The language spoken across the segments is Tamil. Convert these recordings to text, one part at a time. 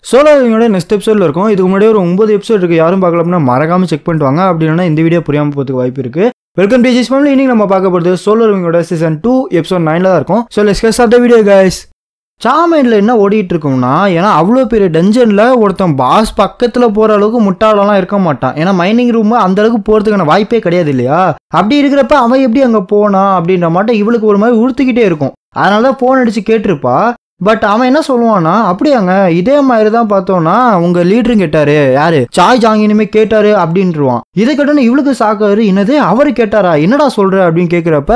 சோலோ லிவிங்கோட நெக்ஸ்ட் எபிசோட்ல இருக்கும். இதுக்கு முன்னாடி ஒரு 9 எபிசோட் இருக்கு. யாரும் பார்க்கலன்னா மறக்காம செக் பண்ணிட்டு வாங்க. அப்படின்னா இந்த வீடியோ புரியாம போறதுக்கு வாய்ப்பு இருக்கு. Welcome to this family. இன்னைக்கு நம்ம பார்க்க போறது சோலோ லிவிங்கோட சீசன் 2 எபிசோட் 9ல தான் இருக்கும். So let's get start the video guys. சாமைன்ல என்ன ஓடிட்டு இருக்கும்னா, ஏன்னா அவ்வளோ பெரிய டஞ்சன்ல ஒருத்தன் பாஸ் பக்கத்துல போற அளவுக்கு முட்டாளெல்லாம் இருக்க மாட்டான். ஏன்னா மைனிங் ரூம் அந்த அளவுக்கு போறதுக்கான வாய்ப்பே கிடையாது இல்லையா. அப்படி இருக்கிறப்ப அவன் எப்படி அங்க போனா அப்படின்ற மாட்டோம் இவளுக்கு ஒரு மாதிரி உறுத்திக்கிட்டே இருக்கும். அதனாலதான் போன் அடிச்சு கேட்டிருப்பா. பட் அவன் என்ன சொல்லுவான்னா, அப்படியாங்க இதே மாதிரி தான் பார்த்தோம்னா உங்க லீடரும் கேட்டாரு, யாரு சாய் ஜாங்கினுமே கேட்டாரு அப்படின்ட்டுருவான். இதை கேட்டோன்னு இவளுக்கு சாக்காரு. என்னது அவரு கேட்டாரா, என்னடா சொல்ற அப்படின்னு கேட்கிறப்ப,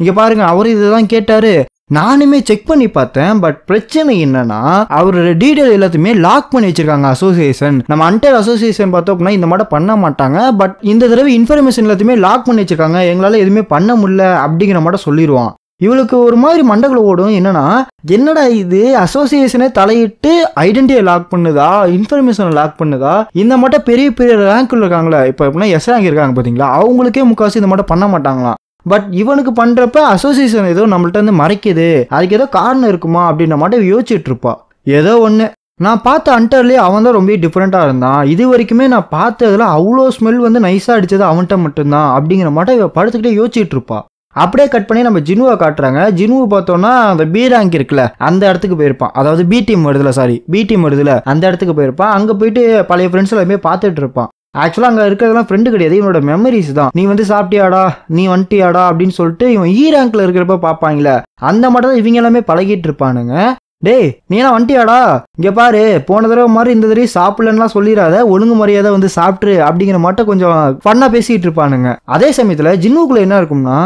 இங்க பாருங்க அவரு இதுதான் கேட்டாரு, நானுமே செக் பண்ணி பார்த்தேன். பட் பிரச்சனை என்னன்னா அவரோட டீடைல் எல்லாத்தையுமே லாக் பண்ணி வச்சிருக்காங்க அசோசியேஷன். நம்ம அன்டர் அசோசியேஷன் பார்த்தோம் அப்படின்னா இந்த மாதிரி பண்ண மாட்டாங்க. பட் இந்த தடவை இன்ஃபர்மேஷன் எல்லாத்தையுமே லாக் பண்ணி வச்சிருக்காங்க, எங்களால எதுவுமே பண்ண முடியல அப்படிங்கிற மாதிரி சொல்லிடுவான். இவளுக்கு ஒரு மாதிரி மண்டகளை ஓடும். என்னடா இது அசோசியேஷனே தலையிட்டு ஐடென்டிட்டியை லாக் பண்ணுதா, இன்ஃபர்மேஷனை லாக் பண்ணுதா. இந்த மட்டும் பெரிய பெரிய ரேங்க்ல இருக்காங்களா, இப்போ எப்படின்னா எஸ் ரேங்க் இருக்காங்க பார்த்தீங்களா, அவங்களுக்கே முக்காசி இந்த மட்டும் பண்ண மாட்டாங்களாம். பட் இவனுக்கு பண்றப்ப அசோசியேஷன் ஏதோ நம்மள்ட்ட வந்து மறைக்குது, அதுக்கு ஏதோ காரணம் இருக்குமா அப்படின்ற மட்டும் யோசிச்சுட்டு இருப்பா. ஏதோ ஒன்று நான் பார்த்த அண்டர்லேயே அவன் தான் ரொம்ப டிஃப்ரெண்ட்டாக இருந்தான். இது வரைக்குமே நான் பார்த்ததுல அவ்வளோ ஸ்மெல் வந்து நைஸாக அடிச்சது அவன்கிட்ட மட்டும்தான் அப்படிங்கிற மட்டும் இவ படுத்துக்கிட்டே யோசிச்சுட்டு இருப்பா. அப்படியே கட் பண்ணி நம்ம ஜினுவை காட்டுறாங்க. ஜினுவை பார்த்தோம்னா அந்த பி ரேங்க் இருக்குல்ல அந்த இடத்துக்கு போயிருப்பான். அதாவது பி டீம் வருதுல அந்த இடத்துக்கு போயிருப்பான். அங்கே போயிட்டு பழைய ஃப்ரெண்ட்ஸ் எல்லாமே பார்த்துட்டு இருப்பான். ஆக்சுவலாக அங்கே இருக்கிறதெல்லாம் ஃப்ரெண்டு கிடையாது, இவனோட மெமரிஸ் தான். நீ வந்து சாப்பிட்டியாடா, நீ வந்துட்டியாடா அப்படின்னு சொல்லிட்டு இவன் இ ரேங்க்ல இருக்கிறப்ப பார்ப்பாங்களே அந்த மட்டும் தான் இவங்க எல்லாமே பழகிட்டு இருப்பானுங்க. டேய் நீ என்ன வந்துட்டியாடா, இங்கே பாரு போன தடவை மாதிரி இந்த தடவை சாப்பிடலன்னா சொல்லிடாத, ஒழுங்கு முறையாக வந்து சாப்பிட்ரு அப்படிங்கிற மட்டும் கொஞ்சம் ஃபன்னாக பேசிகிட்டு இருப்பானுங்க. அதே சமயத்தில் ஜின்னுக்குள்ளே என்ன இருக்கும்னா,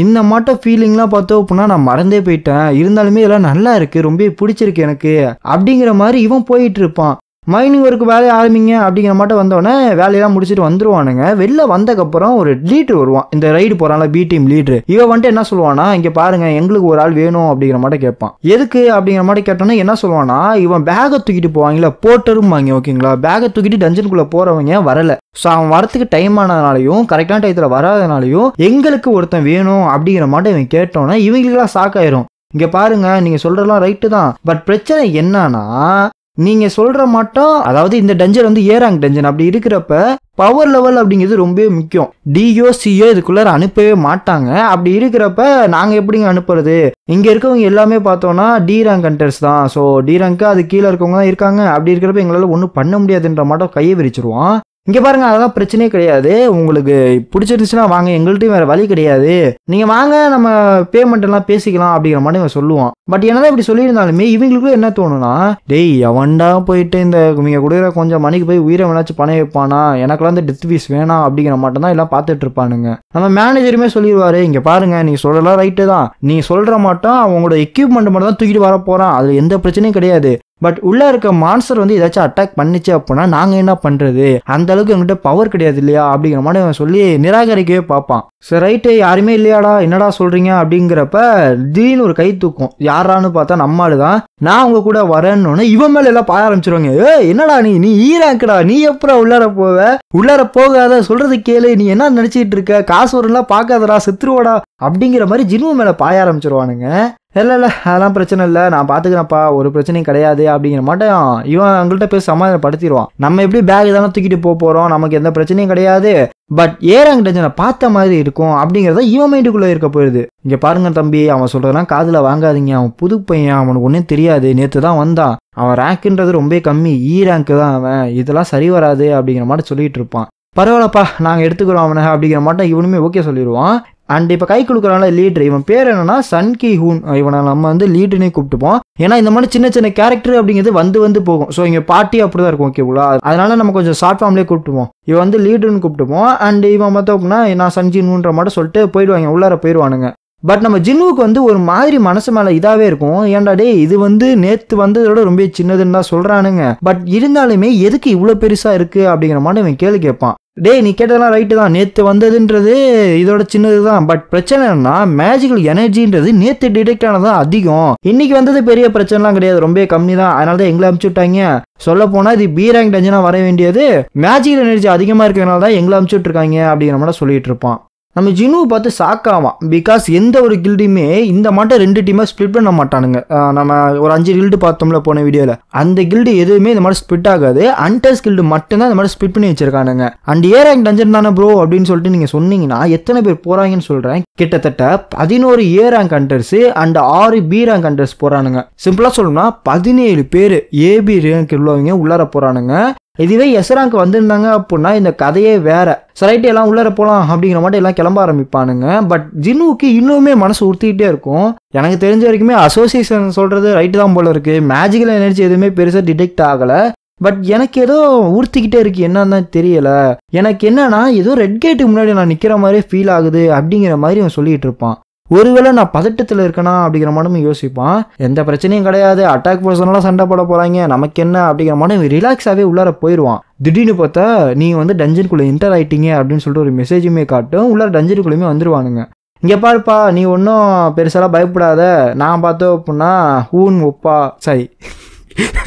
இந்த மாட்டம் ஃபீலிங்லாம் பார்த்தோம் அப்படின்னா நான் மறந்தே போயிட்டேன், இருந்தாலுமே இதெல்லாம் நல்லா இருக்கு, ரொம்ப பிடிச்சிருக்கு எனக்கு அப்படிங்கிற மாதிரி இவன் போயிட்டு இருப்பான். மைனிங் ஒர்க்கு வேலையை ஆரம்பிங்க அப்படிங்கிற மாட்டம் வந்தோடனே வேலையெல்லாம் முடிச்சுட்டு வந்துருவானுங்க. வெளில வந்ததுக்கப்புறம் ஒரு லீடர் வருவான், இந்த ரைடு போறான்ல பி டீம் லீடர். இவன் வந்துட்டு என்ன சொல்லுவானா, இங்கே பாருங்க எங்களுக்கு ஒரு ஆள் வேணும் அப்படிங்கிற மாட்டம் கேட்பான். எதுக்கு அப்படிங்கிற மாட்டம் கேட்டோன்னா என்ன சொல்லுவானா, இவன் பேகை தூக்கிட்டு போவாங்களா போட்டரும்பாங்க ஓகேங்களா. பேகை தூக்கிட்டு டஞ்சனுக்குள்ளே போறவங்க வரல. ஸோ அவன் வரத்துக்கு டைம் ஆனதுனாலையும் கரெக்டான டயத்தில் வராதனாலையும் எங்களுக்கு ஒருத்தன் வேணும் அப்படிங்கிற மாட்டம் இவன் கேட்டோன்னா இவங்களுக்கெல்லாம் ஷாக்காயிரும். இங்கே பாருங்க நீங்கள் சொல்கிறதெல்லாம் ரைட்டு தான், பட் பிரச்சனை என்னன்னா நீங்க சொல்ற மாட்டோம், அதாவது இந்த டஞ்சன் வந்து ஏ ரேங்க் டஞ்சன். அப்படி இருக்கிறப்ப பவர் லெவல் அப்படிங்கிறது ரொம்ப முக்கியம். டிஓ சிஓ இதுக்குள்ள அனுப்பவே மாட்டாங்க. அப்படி இருக்கிறப்ப நாங்க எப்படிங்க அனுப்புறது, இங்க இருக்கவங்க எல்லாமே பார்த்தோம்னா டி ரேங்க் கண்டர்ஸ் தான். ஸோ டி ரேங்க்கு அது கீழே இருக்கவங்க தான் இருக்காங்க. அப்படி இருக்கிறப்ப எங்களால ஒன்றும் பண்ண முடியாதுன்ற மாட்டோம் கையை விரிச்சிருவான். இங்கே பாருங்க அதெல்லாம் பிரச்சனையே கிடையாது, உங்களுக்கு பிடிச்சிருந்துச்சுன்னா வாங்க, எங்கள்கிட்டையும் வேறு வழி கிடையாது, நீங்கள் வாங்க நம்ம பேமெண்ட் எல்லாம் பேசிக்கலாம் அப்படிங்கிற மாதிரி இவன் சொல்லுவான். பட் என்னதான் இப்படி சொல்லியிருந்தாலுமே இவங்களுக்கும் என்ன தோணுன்னா, டேய் அவன்டா போயிட்டு இந்த இவங்க கொடுக்குற கொஞ்சம் மணிக்கு போய் உயிரை வேணாச்சும் பணம் வைப்பானா, எனக்குலாம் இந்த டெத் ஃபீஸ் வேணாம் அப்படிங்கிற மாட்டம் தான் எல்லாம் பார்த்துட்டு இருப்பானுங்க. நம்ம மேனேஜருமே சொல்லிடுவாரு, இங்கே பாருங்க நீங்கள் சொல்லலாம் ரைட்டு தான், நீங்கள் சொல்கிற மாட்டோம் அவங்களோட எக்யூப்மெண்ட் மட்டும் தான் தூக்கிட்டு வர போகிறான், அது எந்த பிரச்சனையும் கிடையாது. பட் உள்ள இருக்க மான்ஸ்டர் வந்து ஏதாச்சும் அட்டாக் பண்ணிச்சு அப்படின்னா நாங்கள் என்ன பண்ணுறது, அந்த அளவுக்கு எங்கள்கிட்ட பவர் கிடையாது இல்லையா அப்படிங்கிற மாதிரி அவன் சொல்லி நிராகரிக்கவே பார்ப்பான். சரி ரைட்டு யாருமே இல்லையாடா என்னடா சொல்கிறீங்க அப்படிங்கிறப்ப திடீர்னு ஒரு கை தூக்கும். யாரான்னு பார்த்தா நம்மால் தான். நான் அவங்க கூட வரேன்னு இவன் மேலே எல்லாம் பாய ஆரம்பிச்சிருவாங்க. என்னடா நீ ஈராக்கடா, நீ எப்படா உள்ளார போகாத, சொல்றது கேளு, நீ என்ன நினச்சிக்கிட்டு இருக்க, காசு வரும்லாம் பார்க்காதடா, செத்துருவாடா அப்படிங்கிற மாதிரி ஜினு மேலே பாய ஆரம்பிச்சிருவானுங்க. இல்லை அதெல்லாம் பிரச்சனை இல்லை, நான் பார்த்துக்கிறேன்ப்பா, ஒரு பிரச்சனையும் கிடையாது அப்படிங்கிற மாட்டேன் இவன் அவங்கள்ட்ட போய் சமாதானப்படுத்திடுவான். நம்ம எப்படி பேக் தானே தூக்கிட்டு போகிறோம், நமக்கு எந்த பிரச்சனையும் கிடையாது, பட் ஏ ரேங்க் டஞ்சனை பார்த்த மாதிரி இருக்கும் அப்படிங்கிறத இவன் மைண்டுக்குள்ளே இருக்க போயிடுது. இங்கே பாருங்க தம்பி, அவன் சொல்கிறதெல்லாம் காதில் வாங்காதீங்க, அவன் புது பையன், அவனுக்கு ஒன்றும் தெரியாது, நேற்று தான் வந்தான், அவன் ரேங்க்குன்றது ரொம்ப கம்மி, இ ரேங்க்கு தான் அவன், இதெல்லாம் சரி வராது அப்படிங்கிற மாதிரி சொல்லிட்டு இருப்பான். பரவாயில்லப்பா நாங்கள் எடுத்துக்கிறோம் அவனை அப்படிங்கிற மாட்டோம் இவனுமே ஓகே சொல்லிடுவான். அண்ட் இப்போ கை கொடுக்குறாங்களா லீடர், இவன் பேர் என்னன்னா சன்கி ஹூன். இவனை நம்ம வந்து லீடர்னே கூப்பிட்டுப்போம். ஏன்னா இந்த மாதிரி சின்ன சின்ன கேரக்டர் அப்படிங்கிறது வந்து போகும். ஸோ இங்கே பார்ட்டி அப்படிதான் இருக்கும் ஓகேங்களா, அதனால நம்ம கொஞ்சம் ஷார்ட் ஃபார்ம்லேயே கூப்பிட்டுப்போம். இவன் வந்து லீடர்னு கூப்பிட்டுப்போம். அண்ட் இவன் பார்த்தோம் அப்படின்னா நான் சன்ஜின்ன்ற மட்டும் சொல்லிட்டு போயிடுவாங்க, உள்ளார போயிடுவானுங்க. பட் நம்ம ஜின்னுவுக்கு வந்து ஒரு மாதிரி மனசு மேலே இதாகவே இருக்கும். ஏன்டா டே இது வந்து நேற்று வந்ததோட ரொம்ப சின்னதுன்னு தான் சொல்கிறானுங்க, பட் இருந்தாலுமே எதுக்கு இவ்வளோ பெருசாக இருக்குது அப்படிங்கிற மாதிரி இவன் கேள்வி கேட்பான். டேய் நீ கேட்டதெல்லாம் ரைட்டு தான், நேற்று வந்ததுன்றது இதோட சின்னது தான், பட் பிரச்சனை என்னன்னா மேஜிக்கல் எனர்ஜின்றது நேற்று டிடெக்ட் ஆனதான் அதிகம், இன்னைக்கு வந்தது பெரிய பிரச்சனைலாம் கிடையாது, ரொம்ப கம்மி தான், அதனால தான் எங்களை அனுப்பிச்சு விட்டாங்க. சொல்ல போனால் இது பி ரேங்க் டஞ்சனாக வர வேண்டியது மேஜிக்கல் எனர்ஜி அதிகமாக இருக்கிறதுனால தான் எங்களை அனுப்பிச்சு விட்ருக்காங்க அப்படிங்கிற மாதிரி சொல்லிட்டு இருப்பான். நம்ம ஜினுவை பார்த்து சாக்காவான். பிகாஸ் எந்த ஒரு கில்டுமே இந்த மாட்டம் 2 டீமாக ஸ்ப்ளிட் பண்ண மாட்டானுங்க. நம்ம ஒரு 5 கில்டு பார்த்தோம்ல போன வீடியோவில், அந்த கில்டு எதுவுமே இந்த மாதிரி ஸ்ப்ளிட் ஆகாது. அண்டர்ஸ் கில்டு மட்டும்தான் இந்த மாதிரி ஸ்ப்ளிட் பண்ணி வச்சிருக்கானுங்க. அண்ட் ஏ ரேங்க் டஞ்சன் தானே ப்ரோ அப்படின்னு சொல்லிட்டு நீங்கள் சொன்னீங்கன்னா எத்தனை பேர் போகிறாங்கன்னு சொல்கிறேன். கிட்டத்தட்ட 11 A rank hunters and 6 B rank hunters போகிறானுங்க. சிம்பிளாக சொல்லணும்னா 17 பேர் ஏபி ரேங்க் உள்ளவங்க உள்ளார போகிறானுங்க. இதுவே எஸ் ரேங்க் வந்திருந்தாங்க அப்படின்னா இந்த கதையே வேற. சரைட்டு எல்லாம் உள்ளர போகலாம் அப்படிங்கிற மாதிரி எல்லாம் கிளம்ப ஆரம்பிப்பானுங்க. பட் ஜினுவுக்கு இன்னுமே மனசு உறுத்திக்கிட்டே இருக்கும். எனக்கு தெரிஞ்ச வரைக்குமே அசோசியேஷன் சொல்றது ரைட்டு தான் போல இருக்கு. மேஜிக்கல் எனர்ஜி எதுவுமே பெருசாக டிடெக்ட் ஆகலை. பட் எனக்கு ஏதோ ஊர்த்திக்கிட்டே இருக்கு, என்னன்னு தெரியல. எனக்கு என்னன்னா ஏதோ ரெட் கேட்டுக்கு முன்னாடி நான் நிற்கிற மாதிரியே ஃபீல் ஆகுது அப்படிங்கிற மாதிரி அவன் சொல்லிட்டு இருப்பான். ஒருவேளை நான் பதட்டத்தில் இருக்கேனா அப்படிங்கிற மாதிரி யோசிப்பான். எந்த பிரச்சனையும் கிடையாது, அட்டாக் பர்சனெல்லாம் சண்டை போட போகிறாங்க, நமக்கு என்ன அப்படிங்கிற மாதிரி ரிலாக்ஸாகவே உள்ளார போயிடுவான். திடீர்னு பார்த்தா நீ வந்து டஞ்சனுக்குள்ளே என்டர் ஆகிட்டீங்க அப்படின்னு சொல்லிட்டு ஒரு மெசேஜுமே காட்டும். உள்ளார டஞ்சனுக்குள்ளேயுமே வந்துடுவானுங்க. இங்கே பாருப்பா, நீ ஒன்றும் பெருசாலாம் பயப்படாத, நான் பார்த்தோம் அப்படின்னா ஹூன் ஒப்பா சாரி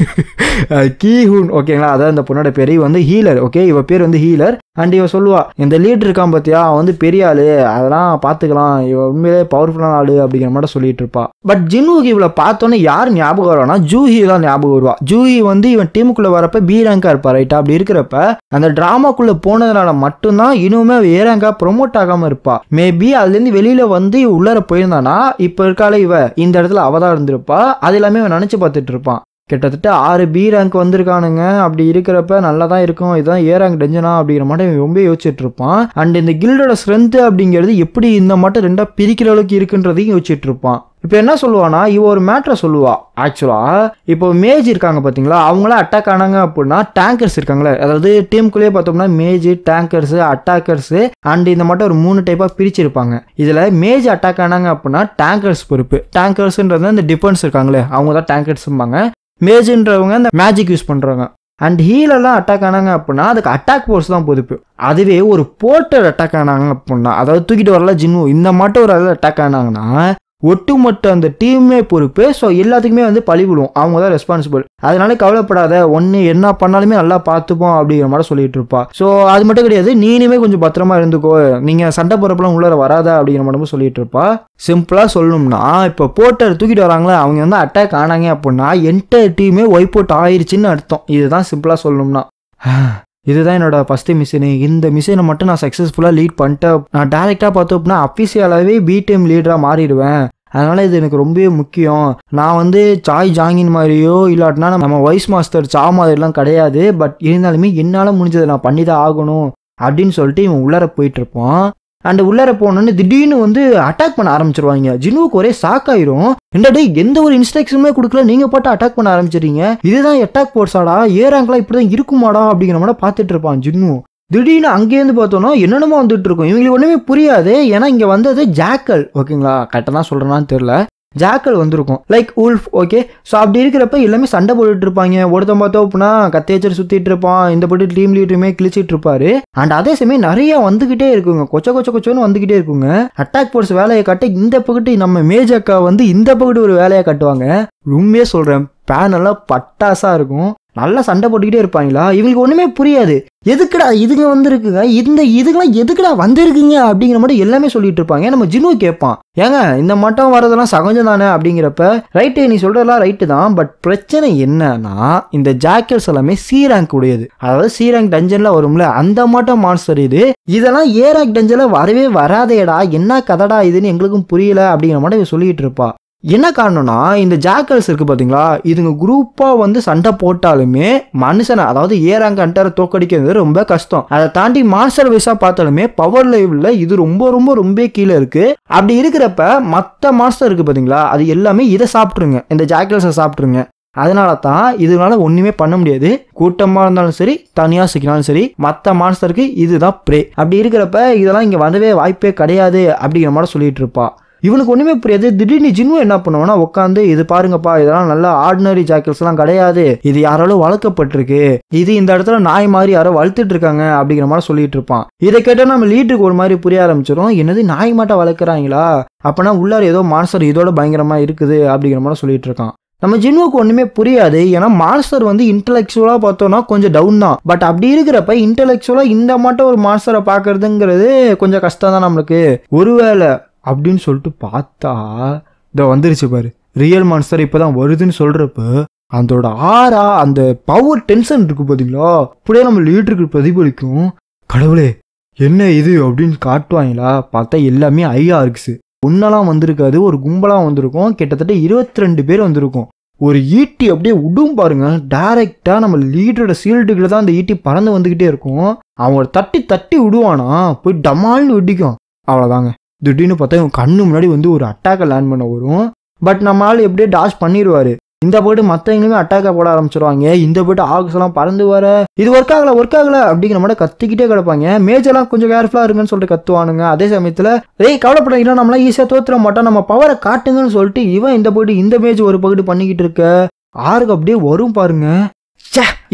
கீ ஹூன் ஓகேங்களா, அதான் இந்த பொண்ணோட பேர். இவ வந்து ஹீலர். ஓகே, இவ பேர் வந்து ஹீலர். அண்ட் இவ சொல்லுவா, இந்த லீடர் இருக்கான் பார்த்தியா, அவன் வந்து பெரிய ஆளு, அதெல்லாம் பார்த்துக்கலாம், இவ உண்மையிலே பவர்ஃபுல்லான ஆளு அப்படிங்கிற மாதிரி சொல்லிட்டு இருப்பா. பட் ஜினுவுக்கு இவளை பார்த்தோன்னே யார் ஞாபகம் வருவானா, ஜூஹி தான் ஞாபகம் வருவா. ஜூஹி வந்து இவன் டீமுக்குள்ளே வரப்ப பி ரேங்கா இருப்பா ரைட்டா. அப்படி இருக்கிறப்ப அந்த டிராமாக்குள்ளே போனதுனால மட்டும்தான் இன்னுமே ஏ ரேங்கா ப்ரொமோட் ஆகாமல் இருப்பா. மேபி அதுலேருந்து வெளியில வந்து உள்ளார போயிருந்தானா இப்போ இருக்கால இவ இந்த இடத்துல அவதான் இருந்திருப்பா. அது எல்லாமே இவன் நினச்சி பார்த்துட்டு இருப்பான். கிட்டத்தட்ட 6 பி ரேங்க் வந்திருக்கானுங்க. அப்படி இருக்கிறப்ப நல்லா தான் இருக்கும், இதுதான் ஏ ரேங்க் டஞ்சனா அப்படிங்கிற மாதிரி ரொம்ப யோசிச்சுட்டு இருப்பான். அண்ட் இந்த கில்டோட ஸ்ட்ரென்த் அப்படிங்கிறது எப்படி இந்த மட்டும் 2 பிரிக்கிற அளவுக்கு இருக்குன்றதையும் யோசிச்சுட்டு இருப்பான். இப்போ என்ன சொல்லுவானா, இவ ஒரு மேட்ரை சொல்லுவா. ஆக்சுவலா இப்போ மேஜ் இருக்காங்க பார்த்தீங்களா, அவங்களாம் அட்டாக் ஆனாங்க அப்படின்னா டேங்கர்ஸ் இருக்காங்களே, அதாவது டீமுக்குள்ளேயே பார்த்தோம்னா மேஜ், டேங்கர்ஸ், அட்டாக்கர்ஸ் அண்ட் இந்த மட்டும் ஒரு 3 டைப்பாக பிரிச்சிருப்பாங்க. இதில் மேஜ் அட்டாக் ஆனாங்க அப்படின்னா டேங்கர்ஸ் பொறுப்பு. டேங்கர்ஸ்ன்றது இந்த டிஃபென்ஸ் இருக்காங்களே, அவங்க தான் டேங்கர்ஸ்பாங்க. மேஜ்ன்றவங்க இந்த மேஜிக் யூஸ் பண்ணுறாங்க. அண்ட் ஹீலெல்லாம் அட்டாக் ஆனாங்க அப்படின்னா அதுக்கு அட்டாக் ஃபோர்ஸ் தான் பொறுப்பு. அதுவே ஒரு போர்ட்டர் அட்டாக் ஆனாங்க அப்படின்னா, அதாவது தூக்கிட்டு வரல ஜின்னு, இந்த மட்டும் ஒரு அட்டாக் ஆனாங்கன்னா ஒட்டுமொத்த அந்த டீமே பொறுப்பு. ஸோ எல்லாத்துக்குமே வந்து பழி விழுவும், அவங்க தான் ரெஸ்பான்சிபிள். அதனால கவலைப்படாத, ஒன்று என்ன பண்ணாலுமே நல்லா பார்த்துப்போம் அப்படிங்கிற மாதிரி சொல்லிட்டு இருப்பா. ஸோ அது மட்டும் கிடையாது, நீனுமே கொஞ்சம் பத்திரமா இருந்துக்கோ, நீங்கள் சண்டை போகிறப்பெல்லாம் உள்ளார வராதா அப்படிங்கிற மாதிரி சொல்லிட்டு இருப்பா. சிம்பிளாக சொல்லணும்னா இப்போ போர்ட்டர் தூக்கிட்டு வராங்களே, அவங்க வந்து அட்டாக் ஆனாங்க அப்படின்னா என்டையர் டீமே ஒய்ப் அவுட் ஆயிடுச்சுன்னு அர்த்தம். இதுதான் சிம்பிளாக சொல்லணும்னா. இதுதான் என்னோட ஃபஸ்ட்டு மிஷினு. இந்த மிஷினை மட்டும் நான் சக்ஸஸ்ஃபுல்லாக லீட் பண்ணிட்டேன். நான் டேரெக்டாக பார்த்தோம் அப்படின்னா அஃபிஷியலாகவே பி டீம் லீடராக மாறிடுவேன். அதனால் இது எனக்கு ரொம்பவே முக்கியம். நான் வந்து சாய் ஜாங்கின் மாதிரியோ இல்லாட்டினா நம்ம வைஸ் மாஸ்டர் சா மாதிரிலாம் கிடையாது. பட் இருந்தாலுமே என்னால் முடிஞ்சதை நான் பண்ணி தான் ஆகணும் அப்படின்னு சொல்லிட்டு இவன் உள்ளார போயிட்டுருப்பான். அண்ட் உள்ளார போனோன்னு திடீர்னு வந்து அட்டாக் பண்ண ஆரம்பிச்சிருவாங்க. ஜினுவுக்கு ஒரே சாக்காயிரும். டே எந்த ஒரு இன்ஸ்ட்ரக்ஷனுமே கொடுக்கல, நீங்க போட்டு அட்டாக் பண்ண ஆரம்பிச்சிடுறீங்க, இதுதான் அட்டாக் போர்ஸாடா, ஏ ரேங்க்லாம் இப்படிதான் இருக்குமாடா அப்படிங்கிற மாதிரி பார்த்துட்டு இருப்பான் ஜின்னு. திடீர்னு அங்கேருந்து பார்த்தோன்னா என்னென்னமோ வந்துட்டு இருக்கும். இவங்களுக்கு ஒன்றுமே புரியாது. ஏன்னா இங்கே வந்தது ஜாக்கல். ஓகேங்களா, கரெக்டாக தான் சொல்கிறேன்னான்னு தெரில. ஜாக்கல் வந்திருக்கும் லைக் உல்ஃப். ஓகே, ஸோ அப்படி இருக்கிறப்ப எல்லாமே சண்டை போட்டுட்டு இருப்பாங்க. ஒருத்தன் பார்த்தோம் அப்படின்னா கத்தேச்சர் சுற்றிட்டு இருப்பான், இந்த பட்டு டீம் லீடருமே கிழிச்சிட்டு இருப்பாரு. அண்ட் அதே சமயம் நிறைய வந்துகிட்டே இருக்குங்க, கொச்சொன்னு வந்துகிட்டே இருக்குங்க. அட்டாக் போர்ஸ் வேலையை காட்ட இந்த பக்கத்து நம்ம மேஜக்கா வந்து இந்த பக்கத்து ஒரு வேலையை காட்டுவாங்க. உண்மையே சொல்கிறேன், பேனெல்லாம் பட்டாசாக இருக்கும். நல்லா சண்டை போட்டுக்கிட்டே இருப்பாங்களா, இவங்களுக்கு ஒன்றுமே புரியாது. எதுக்குடா இதுங்க வந்துருக்குங்க, இதுக்கெல்லாம் எதுக்குடா வந்திருக்குங்க அப்படிங்கிற மாதிரி எல்லாமே சொல்லிட்டு இருப்பாங்க. நம்ம ஜின்னு கேட்பான், ஏங்க இந்த மட்டும் வரதெல்லாம் சகஜம் தானே அப்படிங்கிறப்ப, ரைட்டு நீ சொல்றதெல்லாம் ரைட்டு தான். பட் பிரச்சனை என்னன்னா இந்த ஜாக்கல்ஸ் எல்லாமே சி ரேங்க் உடையது. அதாவது சி ரேங்க் டஞ்சன்ல வரும்ல, அந்த மட்டும் மான்ஸ்டர் இது. இதெல்லாம் ஏ ரேங்க் டஞ்சன்ல வரவே வராதேடா, என்ன கதடா இதுன்னு எங்களுக்கும் புரியல அப்படிங்கிற மாதிரி சொல்லிட்டு இருப்பா. என்ன காரணம்னா இந்த ஜாக்கல்ஸ் இருக்கு பார்த்தீங்களா, இதுங்க குரூப்பாக வந்து சண்டை போட்டாலுமே மனுஷனை, அதாவது ஏ ரேங்க் ஹண்டரை தோக்கடிக்கிறது ரொம்ப கஷ்டம். அதை தாண்டி மாஸ்டர் வைஸாக பார்த்தாலுமே பவர் லெவலில் இது ரொம்ப ரொம்ப ரொம்ப கீழே இருக்கு. அப்படி இருக்கிறப்ப மற்ற மாஸ்டர் இருக்கு பார்த்தீங்களா, அது எல்லாமே இதை சாப்பிட்ருங்க, இந்த ஜாக்கல்ஸை சாப்பிட்ருங்க. அதனால தான் இதனால ஒன்றுமே பண்ண முடியாது. கூட்டமாக இருந்தாலும் சரி, தனியாக சிக்கினாலும் சரி, மற்ற மாஸ்டருக்கு இதுதான் ப்ரே. அப்படி இருக்கிறப்ப இதெல்லாம் இங்கே வரவே வாய்ப்பே கிடையாது அப்படிங்கிற மாதிரி சொல்லிட்டு இருப்பா. இவனுக்கு ஒன்றுமே புரியாது. திடீர்னு ஜின்னு என்ன பண்ணுவானா, உட்காந்து இது பாருங்கப்பா, இதெல்லாம் நல்ல ஆர்டினரி ஜாக்கல்ஸ்லாம் கிடையாது, இது யாராலும் வளர்க்கப்பட்டிருக்கு, இது இந்த இடத்துல நாய் மாதிரி யாரோ வளர்த்துட்டு இருக்காங்க அப்படிங்கிற மாதிரி சொல்லிட்டு இருப்பான். இதை கேட்டால் நம்ம லீடருக்கு ஒரு மாதிரி புரிய ஆரம்பிச்சிடும். என்னது நாய் மாட்டை வளர்க்குறாங்களா, அப்போனா உள்ளார ஏதோ மான்ஸ்டர் இதோட பயங்கரமாக இருக்குது அப்படிங்கிற மாதிரி சொல்லிட்டு இருக்கான். நம்ம ஜின்வுக்கு ஒண்ணுமே புரியாது. ஏன்னா மான்ஸ்டர் வந்து இன்டெலெக்சுவலா பார்த்தோம்னா கொஞ்சம் டவுன் தான். பட் அப்படி இருக்கிறப்ப இன்டெலெக்சுவலா இந்த மாட்டம் ஒரு மான்ஸ்டரை பாக்குறதுங்கிறது கொஞ்சம் கஷ்டம் தான் நம்மளுக்கு. ஒருவேளை அப்படின்னு சொல்லிட்டு பார்த்தா இதை வந்துருச்சு பாரு, ரியல் மான்ஸ்டர் இப்பதான் வருதுன்னு சொல்றப்ப அதோட ஆரா அந்த பவர் டென்ஷன் இருக்கு பாத்தீங்களா, அப்படியே நம்ம லீடருக்கு பிரதிபலிக்கும். கடவுளே என்ன இது அப்படின்னு காட்டுவாங்களா, பார்த்தா எல்லாமே IRX. ஒன்னெல்லாம் வந்திருக்காது, ஒரு கும்பலாம் வந்திருக்கும். கிட்டத்தட்ட 22 பேர் வந்திருக்கும். ஒரு ஈட்டி அப்படியே விடும் பாருங்க, டைரக்டா நம்ம லீடரோட சீல்டுக்குள்ள தான் அந்த ஈட்டி பறந்து வந்துகிட்டே இருக்கும். அவன் தட்டி தட்டி விடுவானா, போய் டமால்னு வெடிக்கும். அவ்வளோதாங்க. திடீர்னு பார்த்தா இவன் கண்ணு முன்னாடி வந்து ஒரு அட்டாக்கை லேண்ட் பண்ண வரும். பட் நம்ம ஆள் எப்படியே டாஷ் பண்ணிடுவாரு. இந்த போய்ட்டு மற்றவங்களுமே அட்டாக்கை போட ஆரம்பிச்சிருவாங்க. இந்த போய்ட்டு ஆக்ஸ் எல்லாம் பறந்து வர இது ஒர்க் ஆகல அப்படிங்கிற மாதிரி கத்திக்கிட்டே கிடப்பாங்க. மேஜெல்லாம் கொஞ்சம் கேர்ஃபுல்லா இருக்குன்னு சொல்லிட்டு கத்துவானுங்க. அதே சமயத்துல கவலைப்படாதீங்கன்னா நம்மளாம் ஈஸியா தோத்துற மாட்டோம், நம்ம பவரை காட்டுங்கன்னு சொல்லிட்டு இவன் இந்த போய்ட்டு இந்த மேஜ் ஒரு பகுதி பண்ணிக்கிட்டு இருக்க ஆருக்கு அப்படியே வரும் பாருங்க.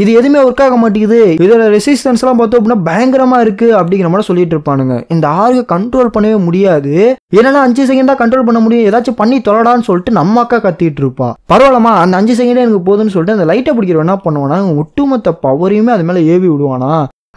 இது எதுவுமே ஒர்க் ஆக மாட்டேங்குது, இதோட ரெசிஸ்டன்ஸ் எல்லாம் பார்த்தோம் அப்படின்னா பயங்கரமா இருக்கு அப்படிங்கிற மாதிரி சொல்லிட்டு இருப்பானுங்க. இந்த ஆர்க்கு கண்ட்ரோல் பண்ணவே முடியாது. என்னன்னா 5 செகண்ட் தான் கண்ட்ரோல் பண்ண முடியும், ஏதாச்சும் பண்ணி தொலைடான்னு சொல்லிட்டு நம்ம அக்கா கத்திட்டு இருப்பா. பரவாயில்லமா அந்த 5 செகண்டே எனக்கு போதுன்னு சொல்லிட்டு அந்த லைட்டை பிடிக்கிறவன் என்ன பண்ணுவானா, ஒட்டுமொத்த பவரையுமே அது மேல ஏவி விடுவானா.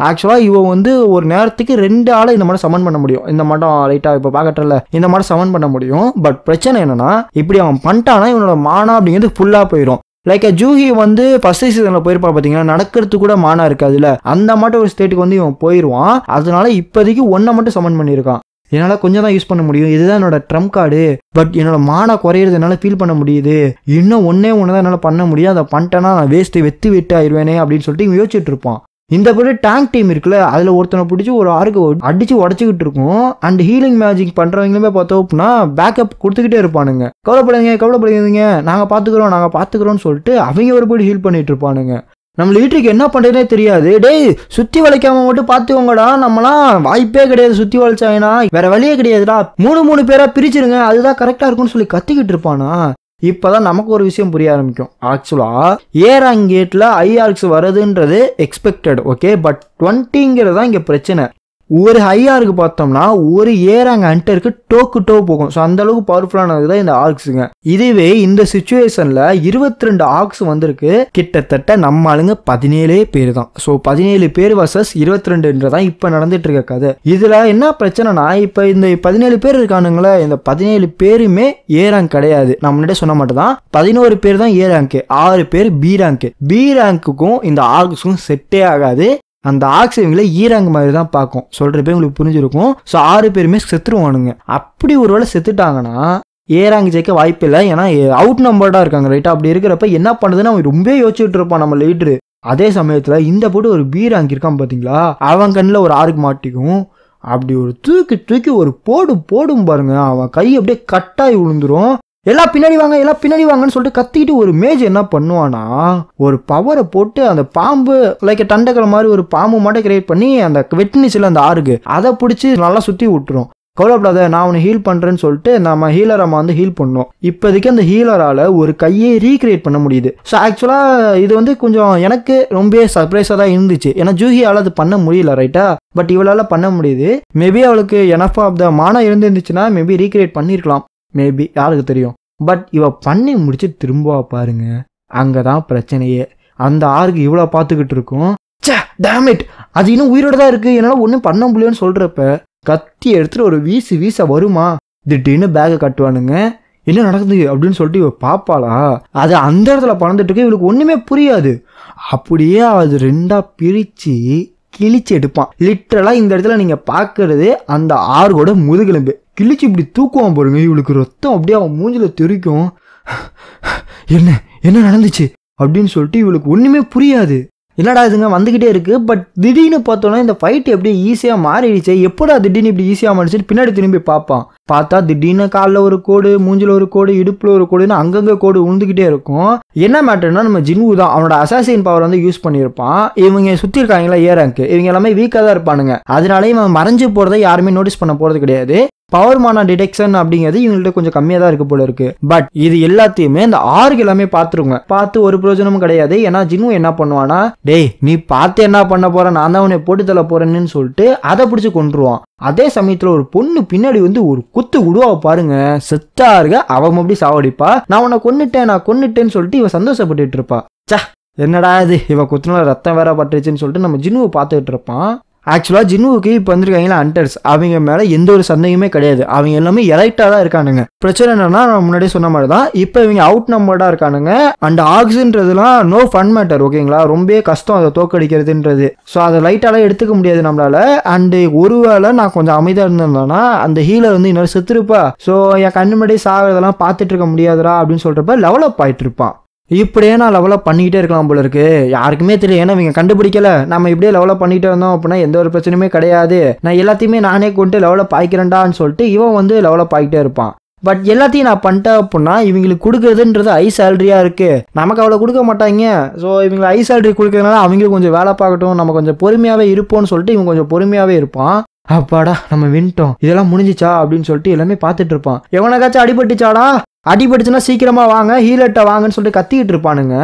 ஆக்சுவலா இவன் வந்து ஒரு நேரத்துக்கு 2 ஆளை இந்த மாதிரி சமன் பண்ண முடியும். இந்த மாட்டம் லைட்டா இப்ப பாக்கட்டல இந்த மாதிரி சமன் பண்ண முடியும். பட் பிரச்சனை என்னன்னா, இப்படி அவன் பண்ணிட்டானா இவனோட மானா அப்படிங்கிறது ஃபுல்லா போயிடும். லைக் ஜூஹி வந்து ஃபர்ஸ்ட் சீசன்ல போயிருப்பா பாத்தீங்கன்னா, நடக்கிறதுக்கு கூட மானா இருக்காதுல்ல, அந்த மட்டும் ஒரு ஸ்டேட்டுக்கு வந்து இவன் போயிடுவான். அதனால இப்போதைக்கு ஒன்றை மட்டும் சமன் பண்ணியிருக்கான். என்னால கொஞ்சம் தான் யூஸ் பண்ண முடியும், இதுதான் என்னோட ட்ரம்ப் கார்டு. பட் என்னோட மானா குறையிறது என்னால ஃபீல் பண்ண முடியுது. இன்னும் ஒன்னே தான் என்னால பண்ண முடியும், அதை பண்ணிட்டேன்னா நான் வேஸ்ட் வெட்டு ஆயிடுவேனே அப்படின்னு சொல்லிட்டு இவன் யோசிச்சுட்டு இருப்பான். இந்த பேர் டேங்க் டீம் இருக்குல்ல, அதுல ஒருத்தனை பிடிச்சி ஒரு ஆருக்கு அடிச்சு உடச்சிக்கிட்டு இருக்கும். அண்ட் ஹீலிங் மேஜிக் பண்றவங்களுமே பார்த்தோம் அப்படின்னா பேக்கப் கொடுத்துக்கிட்டே இருப்பானுங்க. கவலைப்படாதீங்க நாங்க பாத்துக்கிறோம்னு சொல்லிட்டு அவங்க ஒரு போய் ஹீல் பண்ணிட்டு இருப்பானுங்க. நம்ம லீட்டருக்கு என்ன பண்றதுனே தெரியாது. டேய் சுத்தி வளைக்காம மட்டும் பாத்துக்கோங்கடா, நம்மளாம் வாய்ப்பே கிடையாது, சுத்தி வளைச்சாங்கன்னா வேற வழியே கிடையாதுடா, 3 பேரா பிரிச்சிருங்க, அதுதான் கரெக்டா இருக்கும்னு சொல்லி கத்திக்கிட்டு இருப்பானா. இப்பதான் நமக்கு ஒரு விஷயம் புரிய ஆரம்பிக்கும். ஆக்சுவலா ஏராங் கேட்ல IRX வருதுன்றது எக்ஸ்பெக்டட், ஓகே. பட் 20ங்கிறது தான் இங்க பிரச்சனை. ஒரு ஐஆருக்கு பார்த்தோம்னா ஒரு ஏராங் ஹண்டருக்கு டோ போகும். ஸோ அந்த அளவுக்கு பவர்ஃபுல்லானது தான் இந்த ஆர்க்ஸுங்க. இதுவே இந்த சிச்சுவேஷன்ல 22 ஆர்க்ஸ் வந்திருக்கு. கிட்டத்தட்ட நம்ம ஆளுங்க 17 பேர் தான். ஸோ 17 பேர் வர்சஸ் 22 இப்ப நடந்துட்டு இருக்க கதை. இதுல என்ன பிரச்சனைனா, இப்ப இந்த 17 பேர் இருக்கானுங்களே, இந்த 17 பேருமே ஏ ரேங்க் கிடையாது. நான் முன்னாடியே சொன்ன மட்டும் தான் 11 பேர் தான் ஏ ரேங்க், 6 பேர் பி ரேங்க். பி ரேங்க்குக்கும் இந்த ஆர்க்ஸுக்கும் செட்டே ஆகாது. அந்த ஆக்ஸ் இவங்கள ஈராங்க மாதிரி தான் பார்க்கும். சொல்றப்ப உங்களுக்கு புரிஞ்சிருக்கும். ஸோ 6 பேருமே செத்துருவானுங்க. அப்படி ஒருவேளை செத்துட்டாங்கன்னா ஏராங்க ஜெயிக்க வாய்ப்பு இல்லை. ஏன்னா அவுட் நம்பர்டா இருக்காங்க, ரைட்டா? அப்படி இருக்கிறப்ப என்ன பண்ணுதுன்னு அவன் ரொம்ப யோசிச்சுட்டு இருப்பான் நம்ம லீடரு. அதே சமயத்துல இந்த போட்டு ஒரு பி ரேங்க் இருக்கான் பாத்தீங்களா, அவன் கண்ணில் ஒரு ஆர்க்கு மாட்டிக்கும். அப்படி ஒரு தூக்கி ஒரு போடும் பாருங்க, அவன் கை அப்படியே கட்டாயி விழுந்துரும். எல்லாம் பின்னாடி வாங்கன்னு சொல்லிட்டு கத்திட்டு ஒரு மேஜ் என்ன பண்ணுவானா, ஒரு பவரை போட்டு அந்த பாம்பு லைக் டண்டக்கலை மாதிரி ஒரு பாம்பு மட்டும் கிரியேட் பண்ணி அந்த வெட்டினிச்சில் அந்த ஆறுக்கு அதை பிடிச்சி நல்லா சுற்றி விட்டுரும். கவலைப்படாத, நான் அவனை ஹீல் பண்றேன்னு சொல்லிட்டு நம்ம ஹீலரை வந்து ஹீல் பண்ணோம். இப்போதைக்கு அந்த ஹீலரால ஒரு கையை ரீக்ரியேட் பண்ண முடியுது. ஸோ ஆக்சுவலா இது வந்து கொஞ்சம் எனக்கு ரொம்ப சர்ப்ரைஸா தான் இருந்துச்சு. ஏன்னா ஜூஹியால அது பண்ண முடியல, ரைட்டா? பட் இவளால பண்ண முடியுது. மேபி அவளுக்கு எனஃப் ஆஃப் த மானா இருந்துச்சுன்னா மேபி ரீக்ரியேட் பண்ணிருக்கலாம், மேபி, யாருக்கு தெரியும். பட் இவ பண்ணி முடிச்சு திரும்ப பாருங்க, அங்கதான் பிரச்சனையே. அந்த ஆர்க்கு இவ்வளோ பார்த்துக்கிட்டு இருக்கும். டேமிட், அது இன்னும் உயிரோட தான் இருக்கு, என்னால ஒன்றும் பண்ண முடியலன்னு சொல்றப்ப கத்தி எடுத்துட்டு ஒரு வீச வருமா, திடீர்னு பேக்கை கட்டுவானுங்க. என்ன நடக்குது அப்படின்னு சொல்லிட்டு இவ பாப்பாளா, அது அந்த இடத்துல பறந்துட்டு இருக்கு. இவளுக்கு ஒண்ணுமே புரியாது. அப்படியே அது 2ஆ பிரிச்சு கிழிச்சு எடுப்பான். லிட்டரலா இந்த இடத்துல நீங்க பாக்குறது அந்த ஆர்கோட முதுகெலும்பு கிழிச்சு இப்படி தூக்குவான் பாருங்க. இவளுக்கு ரத்தம் அப்படியே அவன் மூஞ்சில தெரிக்கும். என்ன நடந்துச்சு அப்படின்னு சொல்லிட்டு இவளுக்கு ஒண்ணுமே புரியாது. என்னடா இதுங்க வந்துகிட்டே இருக்கு. பட் திடீர்னு பார்த்தோன்னா இந்த ஃபைட் எப்படி ஈஸியா மாறிடுச்சு, எப்படா திடீர்னு இப்படி ஈஸியா மாறிடுச்சு பின்னாடி திரும்பி பார்ப்பான். பார்த்தா திடீர்னு காலில் ஒரு கோடு, மூஞ்சில ஒரு கோடு, இடுப்புல ஒரு கோடுன்னு அங்கங்க கோடு உழுந்துகிட்டே இருக்கும். என்ன மேட்டர்னா, நம்ம ஜின்வு தான் அவனோட அசாசின் பவர் வந்து யூஸ் பண்ணியிருப்பான். இவங்க சுத்தி இருக்காங்களா ஏ ரேங்க், இவங்க எல்லாமே வீக்கா தான் இருப்பானுங்க. அதனால இவன் மறைஞ்சு போறதை யாருமே நோட்டீஸ் பண்ண போறது கிடையாது. பவர் மானா டிடெக்ஷன் அப்படிங்கிறது இவங்கள்ட்ட கொஞ்சம் கம்மியாக தான் இருக்கு போல இருக்கு. பட் இது எல்லாத்தையுமே இந்த ஆர்க் எல்லாமே பார்த்துருங்க. பார்த்து ஒரு பிரயோஜனமும் கிடையாது. ஏன்னா ஜின்னு என்ன பண்ணுவானா, டேய் நீ பார்த்து என்ன பண்ண போற, நான் தான் உன்னை போட்டு தள்ள போறேன்னு சொல்லிட்டு அதை பிடிச்சி கொண்டுருவான். அதே சமயத்துல ஒரு பொண்ணு பின்னாடி வந்து ஒரு குத்து விடுவா பாருங்க, செத்தா இருக்க அவன் அப்படி சாவடிப்பா. நான் உன்னை கொன்னுட்டேன்னு சொல்லிட்டு இவன் சந்தோஷப்பட்டுட்டு இருப்பா. சா என்னடா இது, இவன் குத்துனால ரத்தம் வேற பட்டுருச்சுன்னு சொல்லிட்டு நம்ம ஜின்னுவை பார்த்துட்டு இருப்பான். ஆக்சுவலாக ஜின்னுவுக்கு இப்போ வந்துருக்காங்களா ஹண்டர்ஸ், அவங்க மேலே எந்த ஒரு சந்தேகமே கிடையாது. அவங்க எல்லாமே எலைட்டாக தான் இருக்கானுங்க. பிரச்சனை என்னன்னா நான் முன்னாடியே சொன்ன மாதிரி தான் இப்போ இவங்க அவுட் நம்பர்டாக இருக்கானுங்க. அண்ட் ஆக்ஸ்ன்றதுலாம் நோ ஃபன் மேட்டர், ஓகேங்களா, ரொம்ப கஷ்டம் அதை தோக்கடிக்கிறதுன்றது. ஸோ அதை லைட்டாலாம் எடுத்துக்க முடியாது நம்மளால. அண்டு ஒருவேளை நான் கொஞ்சம் அமைதியாக இருந்திருந்தேன்னா அந்த ஹீலர் வந்து இன்னொரு செத்துருப்பா. ஸோ என் கண்ணு முன்னாடி சாகிறதெல்லாம் பார்த்துட்டு இருக்க முடியாதுடா அப்படின்னு சொல்கிறப்ப லெவலப் ஆகிட்டு இருப்பான். இப்படியே நான் லெவலப் பண்ணிக்கிட்டே இருக்கலாம் போல இருக்கு. யாருக்குமே தெரியும், ஏன்னா இவங்க கண்டுபிடிக்கல. நம்ம இப்படியே லெவலப் பண்ணிகிட்டே இருந்தோம் அப்படின்னா எந்த ஒரு பிரச்சனையுமே கிடையாது. நான் எல்லாத்தையுமே நானே கொண்டு லெவலப் ஆகிக்கிறேன்டான்னு சொல்லிட்டு இவன் வந்து லெவலப் ஆகிட்டே இருப்பான். பட் எல்லாத்தையும் நான் பண்ணிட்டேன் அப்படின்னா இவங்களுக்கு கொடுக்குறதுன்றது ஹை சேலரியாக இருக்குது. நமக்கு அவ்வளோ கொடுக்க மாட்டாங்க. ஸோ இவங்க ஹை சேலரி கொடுக்கறதுனால அவங்களுக்கு கொஞ்சம் வேலை பார்க்கட்டும், நம்ம கொஞ்சம் பொறுமையாகவே இருப்போம்னு சொல்லிட்டு இவங்க கொஞ்சம் பொறுமையாகவே இருப்பான். அப்பாடா நம்ம வின்ட்டோம், இதெல்லாம் முடிஞ்சிச்சா அப்படின்னு சொல்லிட்டு எல்லாமே பார்த்துட்டு இருப்பான். எவனக்காச்சும் அடிபட்டுச்சாடா, அடிபட்டுச்சுன்னா சீக்கிரமா வாங்க, ஹீலர்ட்ட வாங்கன்னு சொல்லிட்டு கத்திக்கிட்டு இருப்பானுங்க.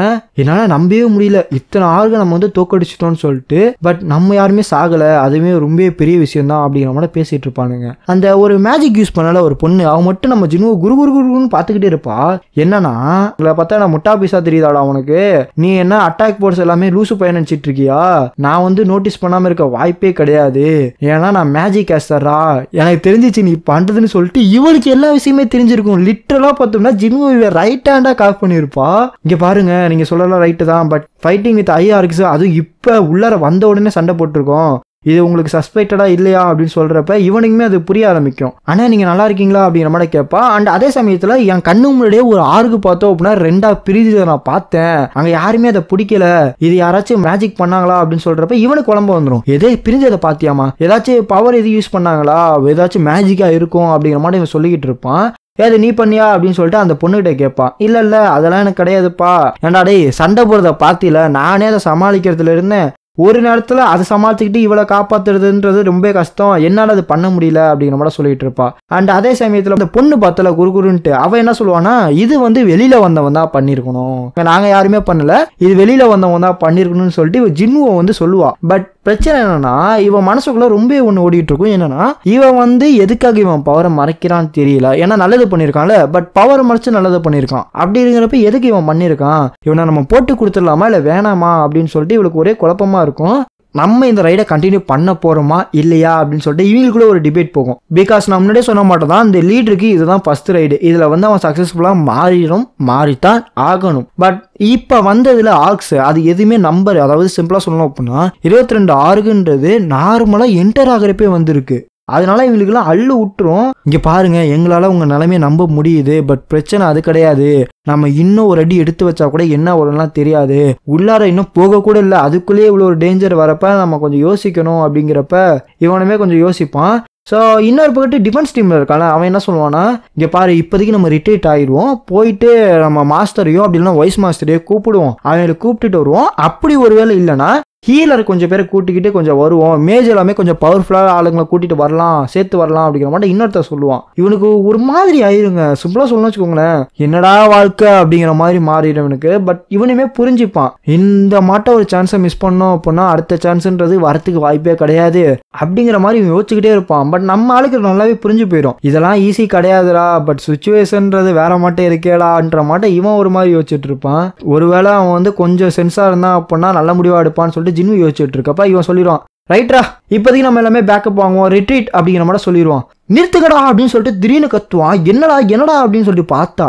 என்னால நம்பவே முடியல, இத்தனை ஆளுங்க நம்ம வந்து தோக்கடிச்சிட்டோம்னு சொல்லிட்டு. பட் நம்ம யாருமே சாகல, அதுவே ரொம்ப பெரிய விஷயம் தான் அப்படிங்கிற மாதிரி பேசிட்டு இருப்பானுங்க. அந்த ஒரு மேஜிக் யூஸ் பண்ணல ஒரு பொண்ணு, அவன் மட்டும் நம்ம ஜின்னுவை குரு குரு குருன்னு பார்த்துக்கிட்டே இருப்பா. என்னன்னா உங்களை பார்த்தா நான் முட்டா பீஸா தெரியுதாடா உனக்கு, நீ என்ன அட்டாக் போர்ஸ் எல்லாமே லூசு பையன் நினைச்சிட்டு இருக்கியா, நான் வந்து நோட்டீஸ் பண்ணாம இருக்க வாய்ப்பே கிடையாது, ஏன்னா நான் மேஜிக் கேஸ்டரா, எனக்கு தெரிஞ்சிச்சு நீ பண்றதுன்னு சொல்லிட்டு இவனுக்கு எல்லா விஷயமே தெரிஞ்சிருக்கும். லிட்டரலா பார்த்தோம்னா ஜின்னு ரைட் ஹேண்டா காப் பண்ணிருப்பா. இங்க பாருங்க நீங்க சொல்லலாம் ரைட்டு தான், பட் ஃபைட்டிங் வித் IRX அதுவும் இப்ப உள்ளார வந்த உடனே சண்டை போட்டிருக்கோம், இது உங்களுக்கு சஸ்பெக்டடா இல்லையா அப்படின்னு சொல்றப்ப இவனுக்குமே அது புரிய ஆரம்பிக்கும். ஆனா நீங்க நல்லா இருக்கீங்களா அப்படிங்கிற மாதிரி கேட்பா. அண்ட் அதே சமயத்துல என் கண்ணு முன்னாடியே ஒரு ஆர்கு பார்த்தோம் அப்படின்னா ரெண்டா பிரிஞ்சு நான் பார்த்தேன், அங்க யாருமே அதை பிடிக்கல, இது யாராச்சும் மேஜிக் பண்ணாங்களா அப்படின்னு சொல்றப்ப இவனுக்கு குழம்பு வந்துடும். எதே பிரிஞ்சதை பாத்தியாமா, ஏதாச்சும் பவர் எது யூஸ் பண்ணாங்களா, ஏதாச்சும் மேஜிக்கா இருக்கும் அப்படிங்கிற மாதிரி இவன் சொல்லிக்கிட்டு இருப்பான். ஏது நீ பண்ணியா அப்படின்னு சொல்லிட்டு அந்த பொண்ணுகிட்ட கேட்பான். இல்ல அதெல்லாம் எனக்கு கிடையாதுப்பா, ஏன்டா டேய் சண்டை போடுறத பாத்தில, நானே அதை சமாளிக்கிறதுல இருந்தேன், ஒரு நேரத்தில் அதை சமாளிச்சுக்கிட்டு இவளை காப்பாத்துறதுன்றது ரொம்ப கஷ்டம், என்னால் அது பண்ண முடியல அப்படிங்கிற மாதிரி சொல்லிட்டு இருப்பா. அண்ட் அதே சமயத்தில் அந்த பொண்ணு பார்த்தல குறுகுறுன்ட்டு அவன் என்ன சொல்லுவானா, இது வந்து வெளியில வந்தவன் தான் பண்ணியிருக்கணும், நாங்கள் யாருமே பண்ணல, இது வெளியில வந்தவன் தான் பண்ணியிருக்கணும்னு சொல்லிட்டு இவன் ஜின்னுவை வந்து சொல்லுவா. பட் பிரச்சனை என்னன்னா இவன் மனசுக்குள்ள ரொம்ப ஒன்று ஓடிட்டு இருக்கும். என்னன்னா இவன் வந்து எதுக்காக இவன் பவரை மறைக்கிறான்னு தெரியல, ஏன்னா நல்லது பண்ணியிருக்கான்ல, பட் பவரை மறைச்சு நல்லது பண்ணியிருக்கான். அப்படி இருக்கிறப்ப எதுக்கு இவன் பண்ணியிருக்கான், இவனை நம்ம போட்டு கொடுத்துடலாமா இல்லை வேணாமா அப்படின்னு சொல்லிட்டு இவளுக்கு ஒரே குழப்பமா இருக்கும். நம்ம இந்த ரைடை கண்டினியூ பண்ண போறோமா இல்லையா அப்படின்னு சொல்லிட்டு இவங்களுக்குள்ள ஒரு டிபேட் போகும். பிகாஸ் நான் முன்னாடியே சொன்ன மாட்டோம் தான், இந்த லீடருக்கு இதுதான் ஃபர்ஸ்ட் ரைடு, இதுல வந்து அவன் சக்சஸ்ஃபுல்லா மாறித்தான் ஆகணும். பட் இப்ப வந்ததுல ஆர்க்ஸ் அது எதுவுமே நம்பர், அதாவது சிம்பிளா சொல்லணும் அப்படின்னா 22 ஆர்குன்றது நார்மலா என்டர் ஆகிறப்பே வந்திருக்கு. அதனால இவங்களுக்குலாம் அள்ளு விட்டுரும். இங்க பாருங்க எங்களால உங்க நிலைமையை நம்ப முடியுது, பட் பிரச்சனை அது கிடையாது, நம்ம இன்னும் ஒரு அடி எடுத்து வச்சா கூட என்ன வரும்லாம் தெரியாது, உள்ளார இன்னும் போக கூட இல்லை, அதுக்குள்ளேயே இவ்வளோ ஒரு டேஞ்சர் வரப்ப நம்ம கொஞ்சம் யோசிக்கணும் அப்படிங்கிறப்ப இவனுமே கொஞ்சம் யோசிப்பான். ஸோ இன்னொரு பக்கத்து டிஃபென்ஸ் டீமில் இருக்கான அவன் என்ன சொல்லுவான்னா, இங்கே பாரு இப்போதைக்கு நம்ம ரிட்ரீட் ஆகிடுவோம், போயிட்டு நம்ம மாஸ்டரையோ அப்படி இல்லைன்னா வைஸ் மாஸ்டரையோ கூப்பிடுவோம், அவங்களை கூப்பிட்டுட்டு வருவோம், அப்படி ஒருவேளை இல்லைன்னா ஹீலர் கொஞ்சம் பேரை கூட்டிக்கிட்டு கொஞ்சம் வருவோம், மேஜ் எல்லாமே கொஞ்சம் பவர்ஃபுல்லாக ஆளுங்களை கூட்டிகிட்டு வரலாம், சேர்த்து வரலாம் அப்படிங்கிற மாதிரி இன்னொருத்தர் சொல்லுவான். இவனுக்கு ஒரு மாதிரி ஆயிருங்க, சிம்பிளாக சொல்லணும்னு வச்சுக்கோங்களேன், என்னடா வாழ்க்கை அப்படிங்கிற மாதிரி மாறிடும் இவனுக்கு. பட் இவனுமே புரிஞ்சுப்பான், இந்த மாட்ட ஒரு சான்ஸை மிஸ் பண்ணோம் அப்படின்னா அடுத்த சான்ஸ்ன்றது வரத்துக்கு வாய்ப்பே கிடையாது அப்படிங்கிற மாதிரி இவன் யோசிச்சுக்கிட்டே இருப்பான். பட் நம்ம ஆளுக்கு நல்லாவே புரிஞ்சு போயிடும், இதெல்லாம் ஈஸி கிடையாதுடா, பட் சுச்சுவேஷன்றது வேற மாட்டே இருக்கேடான்ற மாட்ட இவன் ஒரு மாதிரி யோசிச்சுட்டு இருப்பான். ஒருவேளை அவன் வந்து கொஞ்சம் சென்ஸாக இருந்தான் அப்படின்னா நல்ல முடிவாக எடுப்பான்னு சொல்லிட்டு ஜின்னு யோசிச்சுட்டு இருக்கப்ப இவன் சொல்லிடுவான், ரைட்ரா இப்போதைக்கு நம்ம எல்லாமே பேக்கப் வாங்குவோம், ரிட்ரீட் அப்படிங்கிற மாதிரி சொல்லிடுவான். நிறுத்துக்கடா அப்படின்னு சொல்லிட்டு திடீர்னு கத்துவான். என்னடா அப்படின்னு சொல்லிட்டு பார்த்தா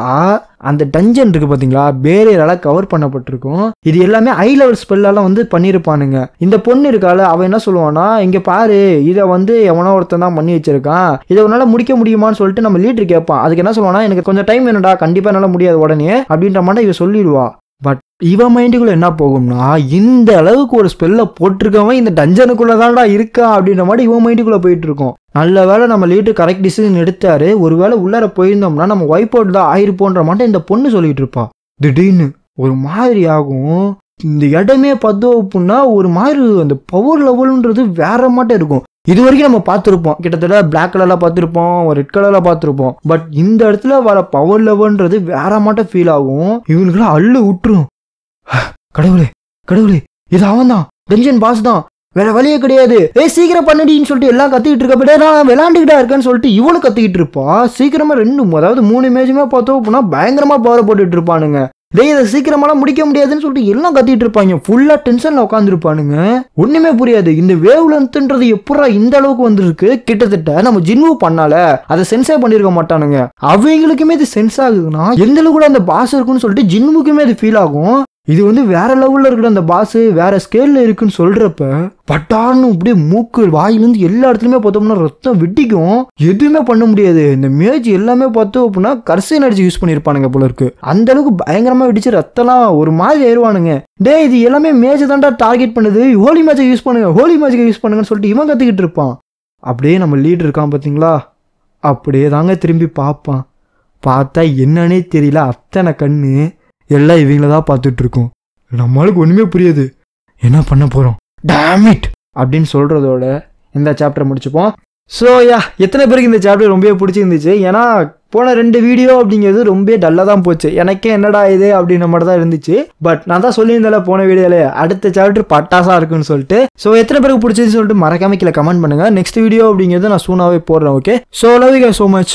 அந்த டஞ்சன் இருக்கு பாத்தீங்களா, பேரியரால கவர் பண்ணப்பட்டிருக்கும். இது எல்லாமே ஹை லெவல் ஸ்பெல்லாம் வந்து பண்ணிருப்பானுங்க. இந்த பொண்ணு இருக்கால அவன் என்ன சொல்லுவானா, இங்க பாரு இதை வந்து எவனோ ஒருத்தன் தான் பண்ணி வச்சிருக்கான், இதை உன்னால முடிக்க முடியுமான்னு சொல்லிட்டு நம்ம லீடர் கேட்பான். அதுக்கு என்ன சொல்லுவானா, எனக்கு கொஞ்சம் டைம் வேணும்டா, கண்டிப்பா என்னால முடியாது உடனே அப்படின்ற மாதிரி இவ சொல்லிடுவா. பட் இவன் மைண்டுக்குள்ள என்ன போகும்னா, இந்த அளவுக்கு ஒரு ஸ்பெல்ல போட்டிருக்கவன் இந்த டஞ்சனுக்குள்ளதான்டா இருக்கா அப்படின்ற மாதிரி இவன் மைண்டுக்குள்ள போயிட்டு இருக்கும். நல்ல வேலை நம்ம லீடர் கரெக்ட் டிசிஷன் எடுத்தாரு, ஒருவேளை உள்ளார போயிருந்தோம்னா நம்ம வைப் அவுட் தான் ஆயிருப்போன்ற மாட்டேன் இந்த பொண்ணு சொல்லிட்டு இருப்பா. திடீர்னு ஒரு மாதிரி ஆகும், இந்த இடமே பார்த்தோம் அப்படின்னா ஒரு மாதிரி அந்த பவர் லெவல்ன்றது வேற மாட்டே இருக்கும். இது வரைக்கும் நம்ம பார்த்துருப்போம், கிட்டத்தட்ட பிளாக் கலர்ல பார்த்துருப்போம், ஒரு ரெட் கலர்ல பார்த்துருப்போம். பட் இந்த இடத்துல வர பவர் லெவல்ன்றது வேற மாட்டம் ஃபீல் ஆகும். இவனுக்குலாம் அள்ளு விட்டுரும். கடவுளே கடவுளே, இது அவன் தான், டென்ஷன் பாஸ் தான், வேற வழியே கிடையாது, சீக்கிரம் பண்ணிடின்னு சொல்லிட்டு எல்லாம் கத்திக்கிட்டு இருக்கப்ப நான் விளையாண்டுக்கிட்டா இருக்கேன்னு சொல்லிட்டு இவனும் கத்திக்கிட்டு இருப்பான். சீக்கிரமா 3 இமேஜுமே பார்த்தோம் அப்படின்னா பயங்கரமா பவர் போட்டுட்டு இருப்பானுங்க. இதை சீக்கிரமாலாம் முடிக்க முடியாதுன்னு சொல்லிட்டு எல்லாம் கத்திட்டு இருப்பாங்க. ஃபுல்லா டென்ஷன்ல உட்காந்துருப்பானுங்க. ஒண்ணுமே புரியாது, இந்த வேவ் லென்த்ன்றது எப்படா இந்த அளவுக்கு வந்திருக்கு. கிட்டத்தட்ட நம்ம ஜின்வு பண்ணால அதை சென்ஸே பண்ணிருக்க மாட்டானுங்க. அவங்களுக்குமே இது சென்ஸ் ஆகுதுன்னா எந்த அளவுக்கு கூட அந்த பாஸ் இருக்குன்னு சொல்லிட்டு ஜின்வுக்குமே அது ஃபீல் ஆகும். இது வேற லெவல்ல இருக்கிற அந்த பாஸ் வேற ஸ்கேல்ல இருக்குன்னு சொல்றப்ப பட்டான்னு அப்படியே மூக்கு வாயிலிருந்து எல்லா இடத்துலயுமே பார்த்தோம்னா ரத்தம் வெட்டிக்கும். எதுவுமே பண்ண முடியாது. இந்த மேஜ் எல்லாமே பார்த்தோம் அப்படின்னா கர்சன் அடிச்சு யூஸ் பண்ணிருப்பானுங்க போல இருக்கு. அந்த அளவுக்கு பயங்கரமா வெடிச்சு ரத்தம்லாம் ஒரு மாதிரி ஏறுவானுங்க. இது எல்லாமே மேஜை தாண்டா டார்கெட் பண்ணுது, ஹோலி மேஜை யூஸ் பண்ணுங்க, ஹோலி மேஜிக்கை யூஸ் பண்ணுங்கன்னு சொல்லிட்டு இவன் கத்திக்கிட்டு இருப்பான். அப்படியே நம்ம லீடர் இருக்கான் பாத்தீங்களா, அப்படியே தாங்க திரும்பி பார்ப்பான். பார்த்தா என்னன்னே தெரியல, அத்தனை கண்ணு எல்லாம் இவங்கள தான் பார்த்துட்டு இருக்கோம். நம்மளுக்கு ஒண்ணுமே புரியாது, என்ன பண்ண போறோம் டேம் இட் அப்படின்னு சொல்றதோட இந்த சாப்டர் முடிச்சுப்போம். ஸோ எத்தனை பேருக்கு இந்த சாப்டர் ரொம்ப பிடிச்சிருந்துச்சு? ஏன்னா போன 2 வீடியோ அப்படிங்கிறது ரொம்ப டல்லாக தான் போச்சு. எனக்கே என்னடா இது அப்படின்ற மாதிரி தான் இருந்துச்சு. பட் நான் தான் சொல்லியிருந்தேன் போன வீடியோல அடுத்த சாப்டர் பட்டாசா இருக்குன்னு சொல்லிட்டு. ஸோ எத்தனை பேருக்கு பிடிச்சிருந்துன்னு சொல்லிட்டு மறக்காம கீழே கமெண்ட் பண்ணுங்க. நெக்ஸ்ட் வீடியோ அப்படிங்கிறது நான் சூனாவே போடுறேன். Okay, so love you guys so much.